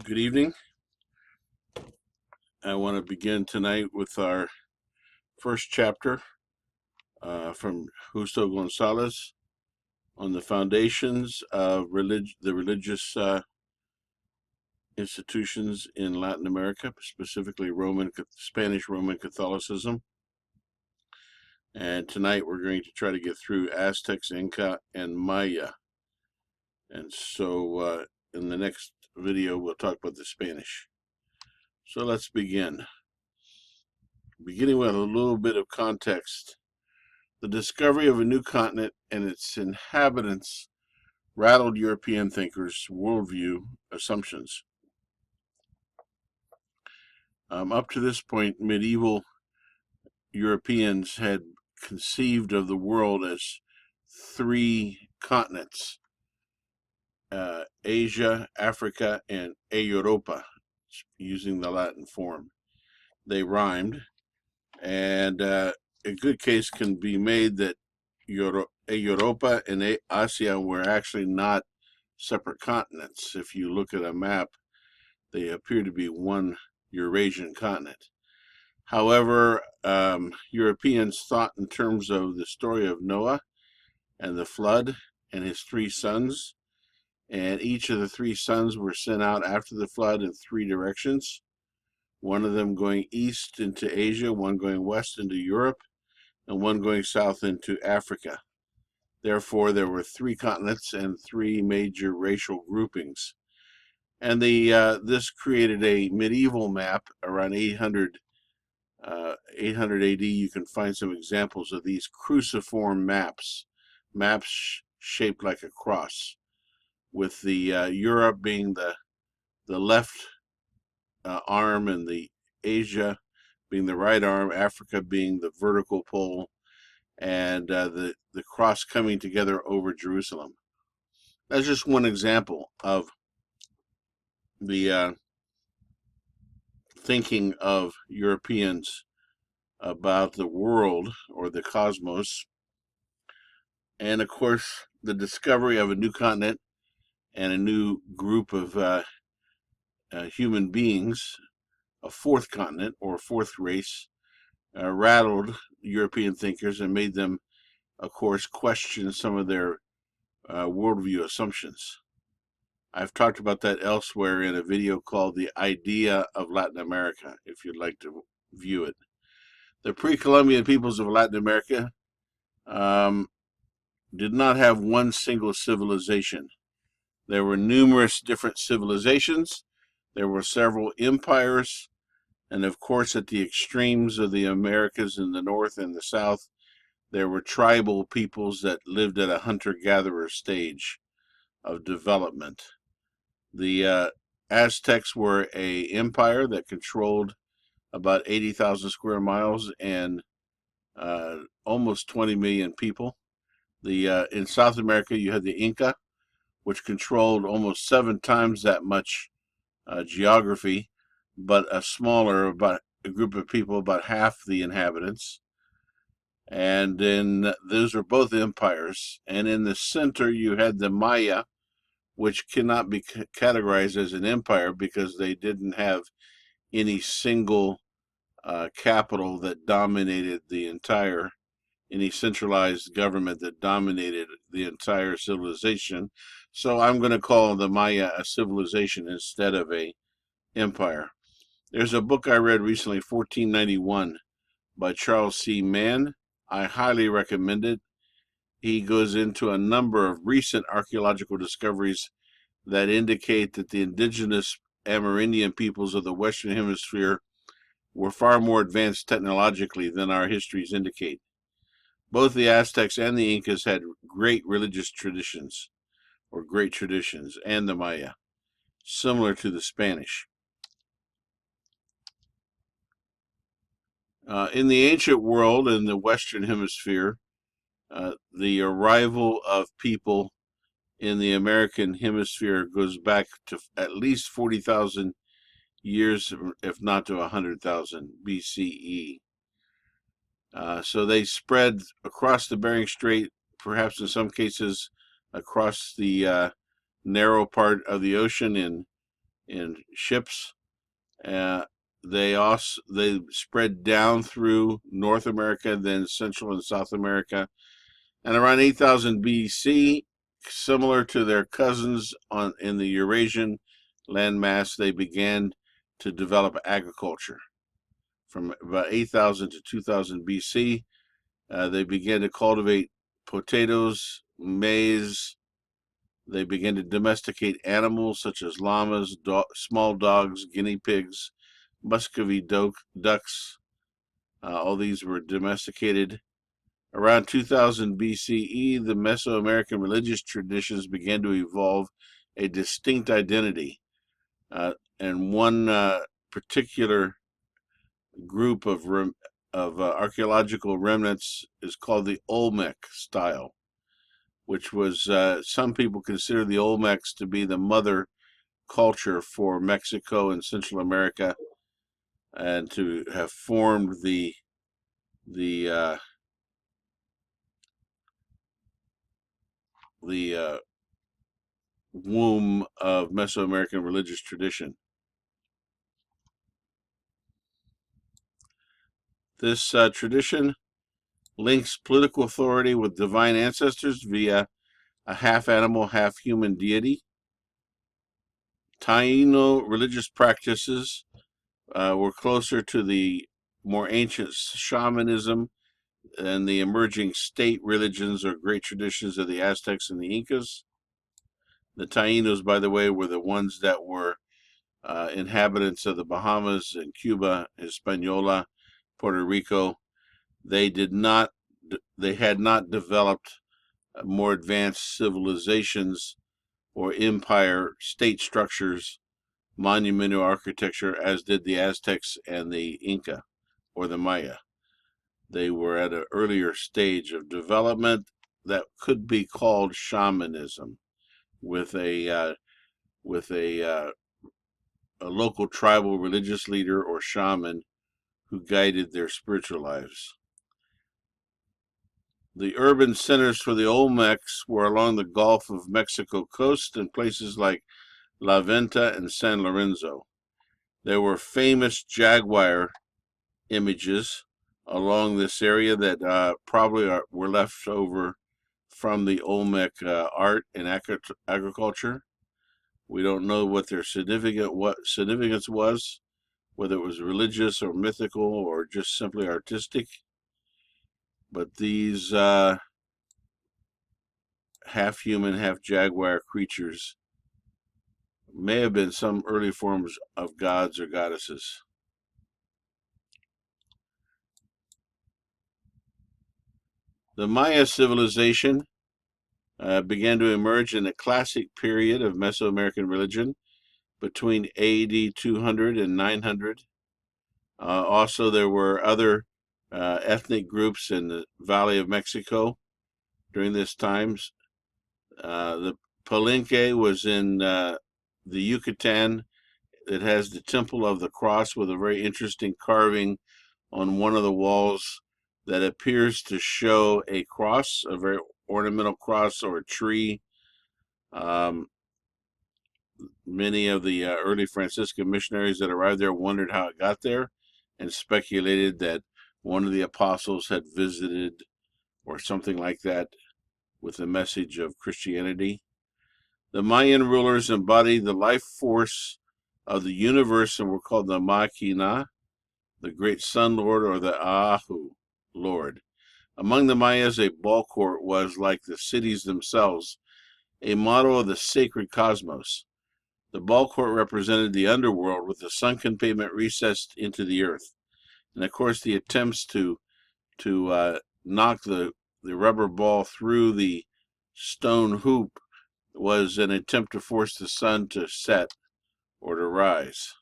Good evening. I want to begin tonight with our first chapter from Justo Gonzalez on the foundations of the religious institutions in Latin America, specifically Spanish Roman Catholicism. And tonight we're going to try to get through Aztecs, Inca, and Maya. And so in the next video, we'll talk about the Spanish. So let's begin. Beginning with a little bit of context. The discovery of a new continent and its inhabitants rattled European thinkers' worldview assumptions. Up to this point, medieval Europeans had conceived of the world as three continents: Asia, Africa, and Europa, using the Latin form. They rhymed, and a good case can be made that Europa and Asia were actually not separate continents. If you look at a map, they appear to be one Eurasian continent. However, Europeans thought in terms of the story of Noah and the flood and his three sons, and each of the three sons were sent out after the flood in three directions. One of them going east into Asia, one going west into Europe, and one going south into Africa. Therefore, there were three continents and three major racial groupings. And this created a medieval map around 800 AD. You can find some examples of these cruciform maps shaped like a cross, with the Europe being the left arm and the Asia being the right arm, Africa being the vertical pole, and the cross coming together over Jerusalem. That's just one example of the thinking of Europeans about the world or the cosmos. And of course, the discovery of a new continent and a new group of human beings, a fourth continent or fourth race, rattled European thinkers and made them, of course, question some of their worldview assumptions. I've talked about that elsewhere in a video called The Idea of Latin America, if you'd like to view it. The pre-Columbian peoples of Latin America did not have one single civilization. There were numerous different civilizations. There were several empires. And of course, at the extremes of the Americas in the north and the south, there were tribal peoples that lived at a hunter-gatherer stage of development. The Aztecs were an empire that controlled about 80,000 square miles and almost 20 million people. In South America, you had the Inca, which controlled almost 7 times that much geography, but about a group of people, about half the inhabitants. And then those are both empires. And in the center, you had the Maya, which cannot be categorized as an empire because they didn't have any single capital that dominated any centralized government that dominated the entire civilization. So I'm going to call the Maya a civilization instead of a empire. There's a book I read recently, 1491, by Charles C. Mann. I highly recommend it. He goes into a number of recent archaeological discoveries that indicate that the indigenous Amerindian peoples of the Western Hemisphere were far more advanced technologically than our histories indicate. Both the Aztecs and the Incas had great religious traditions, and the Maya, similar to the Spanish. In the ancient world, in the Western Hemisphere, the arrival of people in the American hemisphere goes back to at least 40,000 years, if not to 100,000 BCE. So they spread across the Bering Strait, perhaps in some cases across the narrow part of the ocean in in ships. Uh, they spread down through North America, then Central and South America, and around 8,000 BC, similar to their cousins in the Eurasian landmass, they began to develop agriculture. From about 8,000 to 2000 BC, they began to cultivate potatoes, maize. They began to domesticate animals such as llamas, small dogs, guinea pigs, Muscovy ducks. All these were domesticated. Around 2000 BCE, the Mesoamerican religious traditions began to evolve a distinct identity. And one particular group of archaeological remnants is called the Olmec style, which was, some people consider the Olmecs to be the mother culture for Mexico and Central America, and to have formed the womb of Mesoamerican religious tradition. This tradition links political authority with divine ancestors via a half animal, half human deity. Taino religious practices were closer to the more ancient shamanism and the emerging state religions or great traditions of the Aztecs and the Incas. The Tainos, by the way, were the ones that were inhabitants of the Bahamas and Cuba, Hispaniola, Puerto Rico. They had not developed more advanced civilizations or empire state structures, monumental architecture, as did the Aztecs and the Inca or the Maya. They were at an earlier stage of development that could be called shamanism, with a local tribal religious leader or shaman who guided their spiritual lives. The urban centers for the Olmecs were along the Gulf of Mexico coast in places like La Venta and San Lorenzo. There were famous jaguar images along this area that probably were left over from the Olmec art and agriculture. We don't know what their significance was, whether it was religious or mythical or just simply artistic. But these half human, half jaguar creatures may have been some early forms of gods or goddesses. The Maya civilization began to emerge in the classic period of Mesoamerican religion between AD 200 and 900. Also, there were other ethnic groups in the Valley of Mexico during this time. The Palenque was in the Yucatan. It has the Temple of the Cross with a very interesting carving on one of the walls that appears to show a cross, a very ornamental cross or a tree. Many of the early Franciscan missionaries that arrived there wondered how it got there and speculated that one of the apostles had visited or something like that with the message of Christianity. The Mayan rulers embodied the life force of the universe and were called the Machina, the great sun lord, or the Ahu lord. Among the Mayas, a ball court was, like the cities themselves, a model of the sacred cosmos. The ball court represented the underworld with the sunken pavement recessed into the earth. And of course, the attempts to knock the rubber ball through the stone hoop was an attempt to force the sun to set or to rise.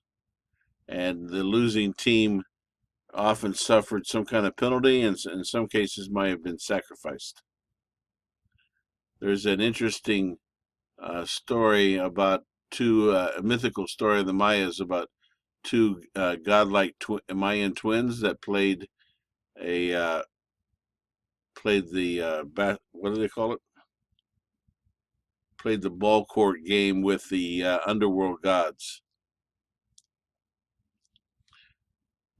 And the losing team often suffered some kind of penalty, and in some cases might have been sacrificed. There's an interesting story about a mythical story of the Mayas about two godlike Mayan twins that played the what do they call it? Played the ball court game with the underworld gods.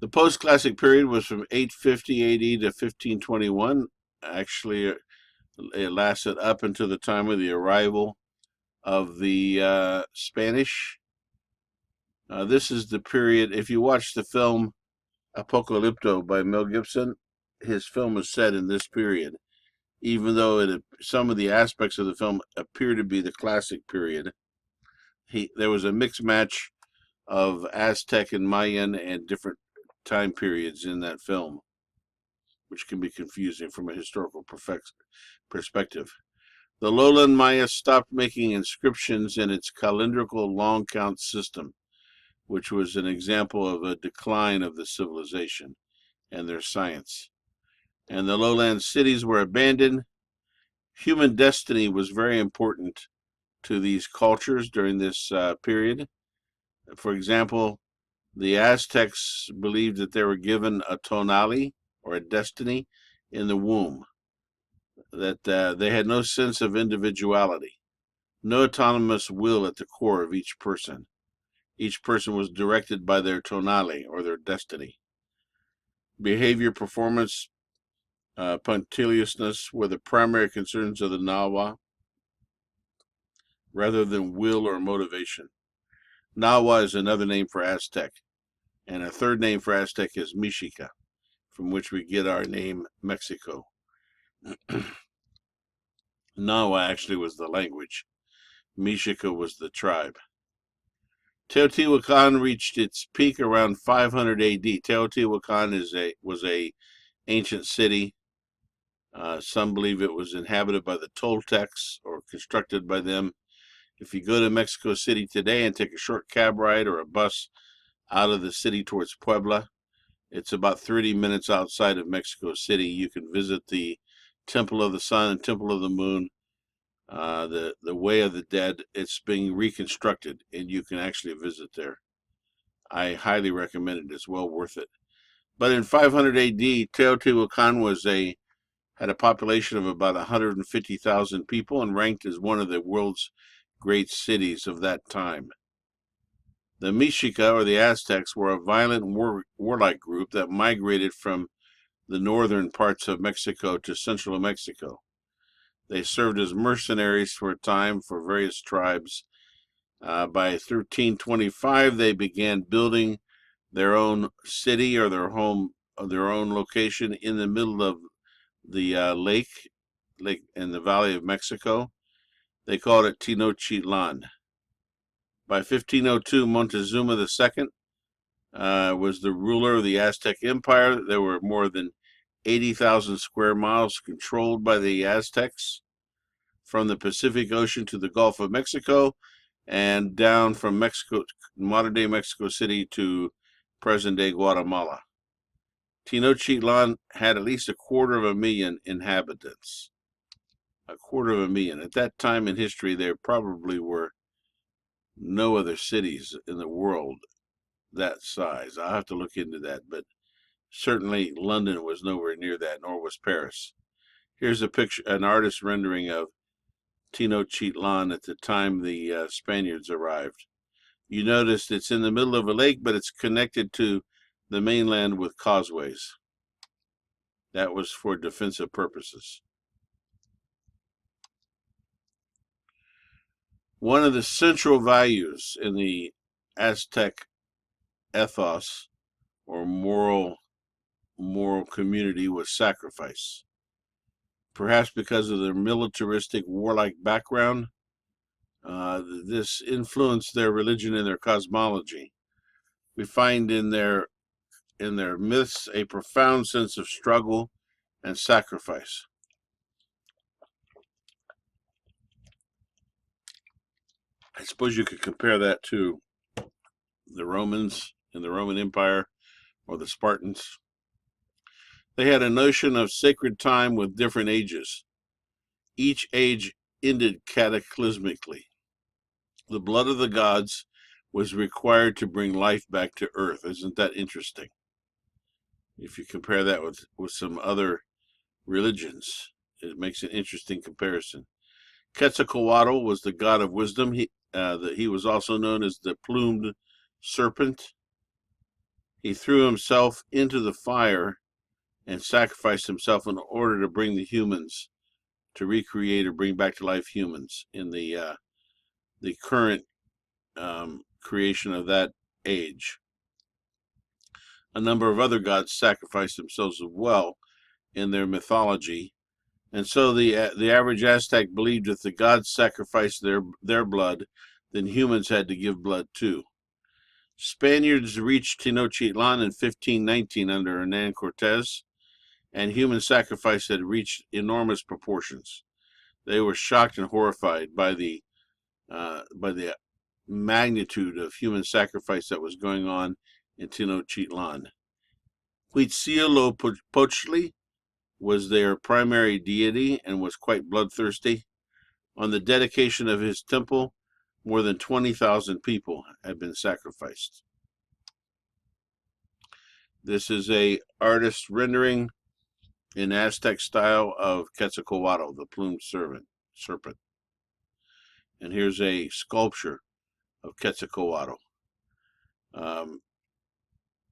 The post-classic period was from 850 AD to 1521. Actually, it lasted up until the time of the arrival of the Spanish. This is the period, if you watch the film Apocalypto by Mel Gibson, his film is set in this period. Even though some of the aspects of the film appear to be the classic period, there was a mixed match of Aztec and Mayan and different time periods in that film, which can be confusing from a historical perspective. The lowland Maya stopped making inscriptions in its calendrical long count system, which was an example of a decline of the civilization and their science. And the lowland cities were abandoned. Human destiny was very important to these cultures during this period. For example, the Aztecs believed that they were given a tonali, or a destiny, in the womb, that they had no sense of individuality, no autonomous will at the core of each person. Each person was directed by their tonali, or their destiny. Behavior, performance, punctiliousness were the primary concerns of the Nawa, rather than will or motivation. Nawa is another name for Aztec, and a third name for Aztec is Mexica, from which we get our name Mexico. Nawa actually was the language. Mexica was the tribe. Teotihuacan reached its peak around 500 AD. Teotihuacan was a ancient city. Some believe it was inhabited by the Toltecs or constructed by them. If you go to Mexico City today and take a short cab ride or a bus out of the city towards Puebla, it's about 30 minutes outside of Mexico City. You can visit the Temple of the Sun and Temple of the Moon, the Way of the Dead. It's being reconstructed, and you can actually visit there. I highly recommend it. It's well worth it. But in 500 AD, Teotihuacan had a population of about 150,000 people and ranked as one of the world's great cities of that time. The Mexica, or the Aztecs, were a violent warlike group that migrated from the northern parts of Mexico to central Mexico. They served as mercenaries for a time for various tribes. By 1325, they began building their own city or their own location in the middle of the lake in the Valley of Mexico. They called it Tenochtitlan. By 1502, Montezuma II was the ruler of the Aztec Empire. There were more than 80,000 square miles controlled by the Aztecs, from the Pacific Ocean to the Gulf of Mexico, and down from modern-day Mexico City to present-day Guatemala. Tenochtitlan had at least 250,000 inhabitants. 250,000. At that time in history, there probably were no other cities in the world that size. I'll have to look into that, but certainly London was nowhere near that, nor was Paris. Here's a picture, an artist's rendering of Tenochtitlan at the time the Spaniards arrived. You notice it's in the middle of a lake, but it's connected to the mainland with causeways. That was for defensive purposes. One of the central values in the Aztec ethos, or moral community, was sacrifice. Perhaps because of their militaristic, warlike background, this influenced their religion and their cosmology. We find in their myths a profound sense of struggle and sacrifice. I suppose you could compare that to the Romans in the Roman Empire, or the Spartans. They had a notion of sacred time with different ages. Each age ended cataclysmically. The blood of the gods was required to bring life back to earth. Isn't that interesting? If you compare that with some other religions, it makes an interesting comparison. Quetzalcoatl was the god of wisdom. He was also known as the plumed serpent. He threw himself into the fire and sacrificed himself in order to bring the humans, to recreate or bring back to life humans in the current creation of that age. A number of other gods sacrificed themselves as well in their mythology, and so the average Aztec believed if the gods sacrificed their blood, then humans had to give blood too. Spaniards reached Tenochtitlan in 1519 under Hernan Cortez, and human sacrifice had reached enormous proportions. They were shocked and horrified by the magnitude of human sacrifice that was going on in Tenochtitlan. Huitzilopochtli was their primary deity and was quite bloodthirsty. On the dedication of his temple, more than 20,000 people had been sacrificed. This is a artist rendering in Aztec style of Quetzalcoatl, the plumed serpent. And here's a sculpture of Quetzalcoatl.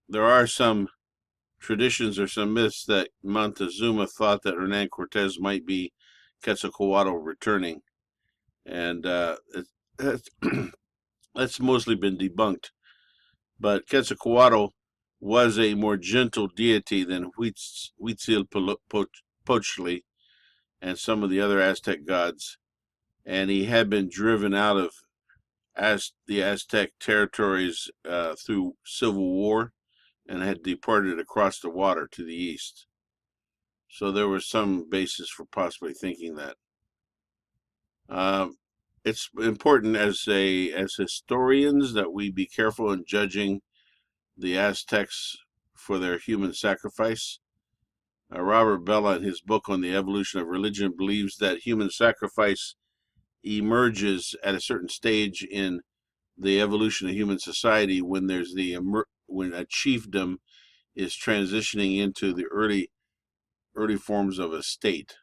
There are some traditions or some myths that Montezuma thought that Hernan Cortez might be Quetzalcoatl returning, and that's mostly been debunked. But Quetzalcoatl was a more gentle deity than Huitzilopochtli and some of the other Aztec gods, and he had been driven out of the Aztec territories through civil war and had departed across the water to the east. So there was some basis for possibly thinking that. It's important as historians that we be careful in judging the Aztecs for their human sacrifice. Robert Bellah, in his book on the evolution of religion, believes that human sacrifice emerges at a certain stage in the evolution of human society when there's when a chiefdom is transitioning into the early forms of a state,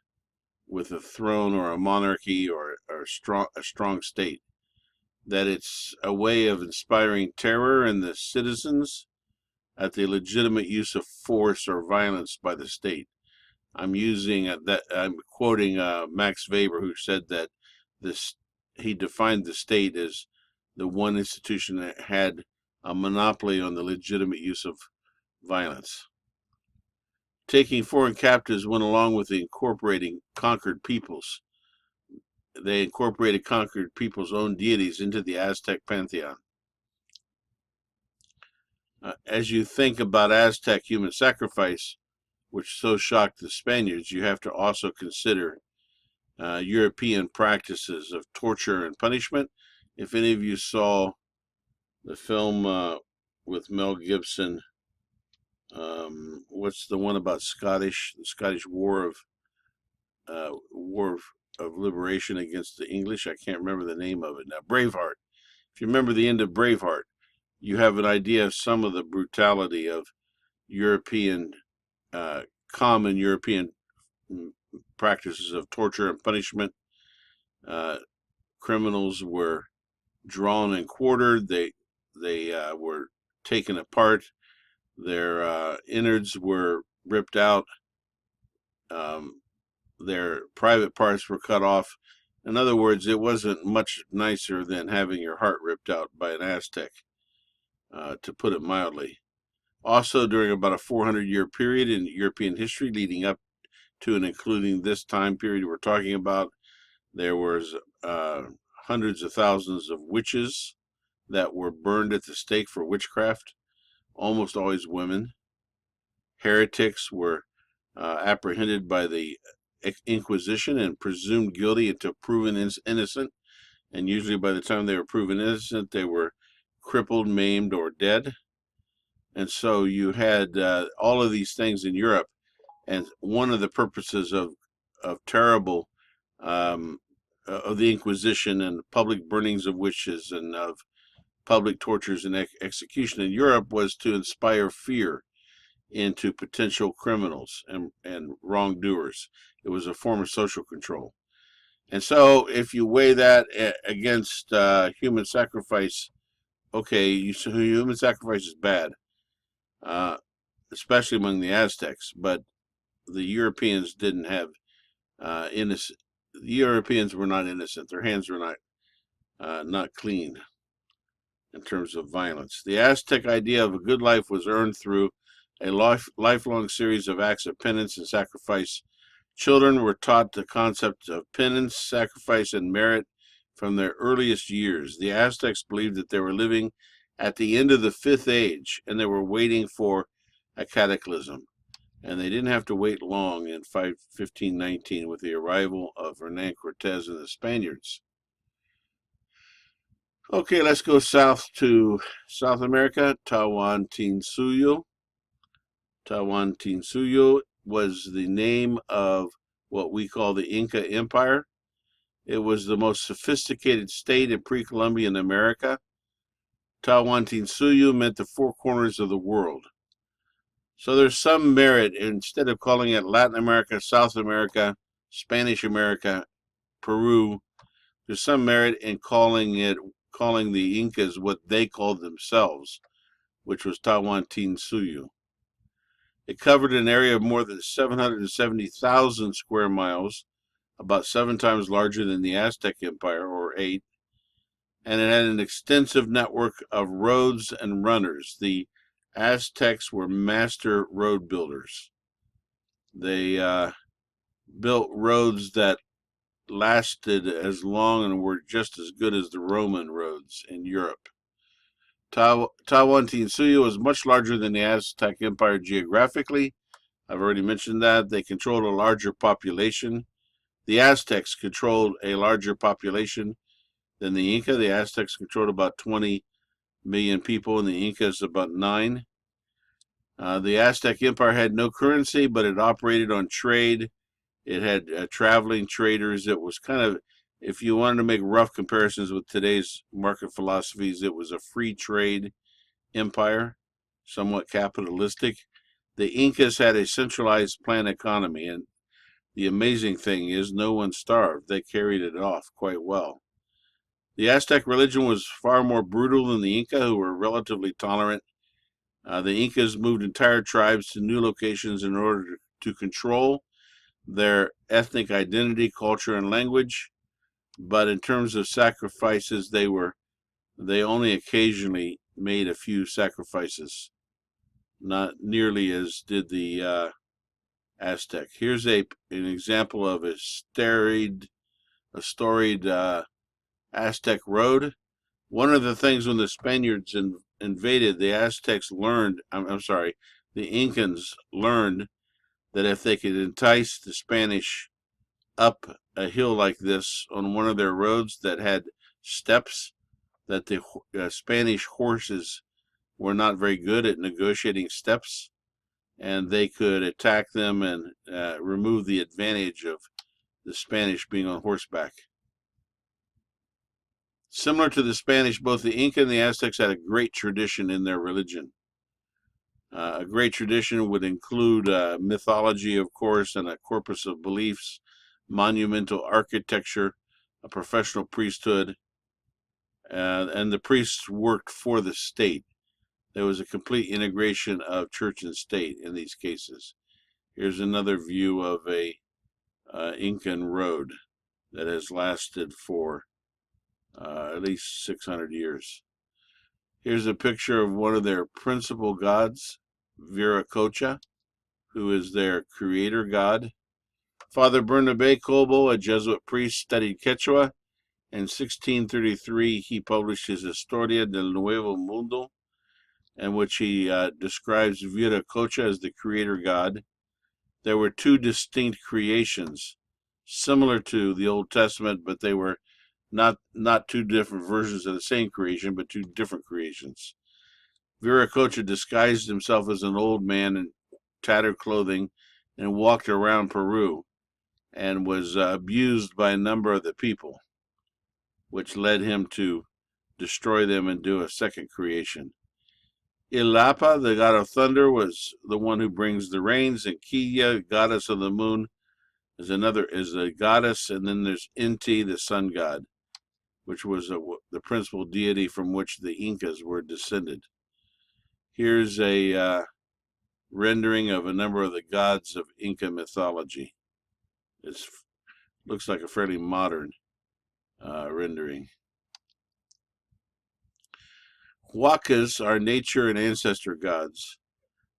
with a throne or a monarchy or a strong state. That it's a way of inspiring terror in the citizens at the legitimate use of force or violence by the state. I'm quoting Max Weber, who said that he defined the state as the one institution that had a monopoly on the legitimate use of violence. Taking foreign captives went along with incorporating conquered peoples. They incorporated conquered people's own deities into the Aztec pantheon. As you think about Aztec human sacrifice, which so shocked the Spaniards, you have to also consider European practices of torture and punishment. If any of you saw the film with Mel Gibson, what's the one about the Scottish War of liberation against the English? I can't remember the name of it now. Braveheart. If you remember the end of Braveheart, you have an idea of some of the brutality of common European practices of torture and punishment. Criminals were drawn and quartered. They were taken apart. Their innards were ripped out. Their private parts were cut off. In other words, it wasn't much nicer than having your heart ripped out by an Aztec, to put it mildly. Also, during about a 400-year period in European history leading up to and including this time period we're talking about, there was hundreds of thousands of witches that were burned at the stake for witchcraft, almost always women. Heretics were apprehended by the Inquisition and presumed guilty until proven innocent, and usually by the time they were proven innocent, they were crippled, maimed, or dead. And so you had all of these things in Europe, and one of the purposes of terrible of the Inquisition and public burnings of witches and of public tortures and execution in Europe was to inspire fear into potential criminals and wrongdoers. It was a form of social control. And so if you weigh that against human sacrifice, okay, human sacrifice is bad. uh, especially among the Aztecs. But the Europeans didn't have innocent. The Europeans were not innocent. Their hands were not clean in terms of violence. The Aztec idea of a good life was earned through a lifelong series of acts of penance and sacrifice. Children were taught the concept of penance, sacrifice, and merit from their earliest years. The Aztecs believed that they were living at the end of the fifth age, and they were waiting for a cataclysm. And they didn't have to wait long in 1519 with the arrival of Hernan Cortez and the Spaniards. Okay, let's go south to South America. Tawantinsuyo. Tawantinsuyo was the name of what we call the Inca Empire. It was the most sophisticated state in pre-Columbian America. Tawantinsuyo meant the four corners of the world. So there's some merit, instead of calling it Latin America, South America, Spanish America, Peru, there's some merit in calling the Incas what they called themselves, which was Tawantinsuyo. It covered an area of more than 770,000 square miles, about 7 times larger than the Aztec Empire, or 8, and it had an extensive network of roads and runners. The Aztecs were master road builders. They built roads that lasted as long and were just as good as the Roman roads in Europe. Tawantinsuyo was much larger than the Aztec Empire geographically. I've already mentioned that. They controlled a larger population. The Aztecs controlled a larger population than the Inca. The Aztecs controlled about 20 million people, and the Incas about 9. The Aztec Empire had no currency, but it operated on trade. It had traveling traders. It was kind of, if you wanted to make rough comparisons with today's market philosophies, it was a free trade empire, somewhat capitalistic. The Incas had a centralized planned economy, and the amazing thing is no one starved. They carried it off quite well. The Aztec religion was far more brutal than the Inca, who were relatively tolerant. The Incas moved entire tribes to new locations in order to control their ethnic identity, culture, and language. But in terms of sacrifices, they only occasionally made a few sacrifices, not nearly as did the Aztec. Here's an example of a storied Aztec road. One of the things when the Spaniards invaded, the Aztecs learned, the Incans learned that if they could entice the Spanish up a hill like this on one of their roads that had steps, that the Spanish horses were not very good at negotiating steps, and they could attack them and remove the advantage of the Spanish being on horseback. Similar to the Spanish, both the Inca and the Aztecs had a great tradition in their religion. A great tradition would include mythology, of course, and a corpus of beliefs, monumental architecture, a professional priesthood, and the priests worked for the state. There was a complete integration of church and state in these cases. Here's another view of a Incan road that has lasted for at least 600 years. Here's a picture of one of their principal gods, Viracocha, who is their creator god. Father Bernabé Cobo, a Jesuit priest, studied Quechua. In 1633, he published his Historia del Nuevo Mundo, in which he describes Viracocha as the creator god. There were 2 distinct creations, similar to the Old Testament, but they were not 2 different versions of the same creation, but 2 different creations. Viracocha disguised himself as an old man in tattered clothing and walked around Peru and was abused by a number of the people, which led him to destroy them and do a second creation. Ilapa, the god of thunder, was the one who brings the rains, and Quilla, goddess of the moon, is a goddess, and then there's Inti, the sun god, which was the principal deity from which the Incas were descended. Here's a rendering of a number of the gods of Inca mythology. It looks like a fairly modern rendering. Huacas are nature and ancestor gods.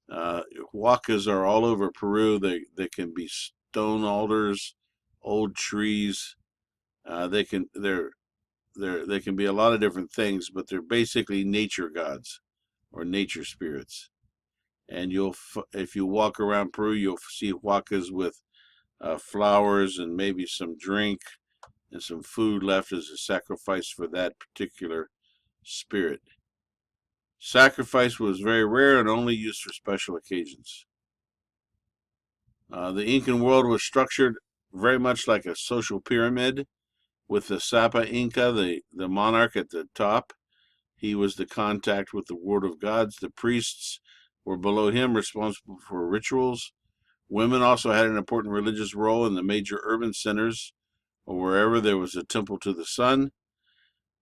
Huacas are all over Peru. They can be stone altars, old trees. They can be a lot of different things, but they're basically nature gods or nature spirits. And if you walk around Peru, you'll see huacas with flowers and maybe some drink and some food left as a sacrifice for that particular spirit. Sacrifice was very rare and only used for special occasions. The Incan world was structured very much like a social pyramid, with the Sapa Inca, the monarch, at the top. He was the contact with the world of gods. The priests were below him, responsible for rituals. Women also had an important religious role in the major urban centers, or wherever there was a temple to the sun.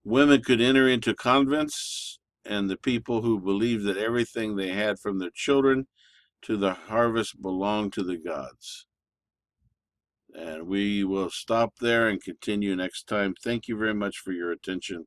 Women could enter into convents, and the people who believed that everything they had from their children to the harvest belonged to the gods. And we will stop there and continue next time. Thank you very much for your attention.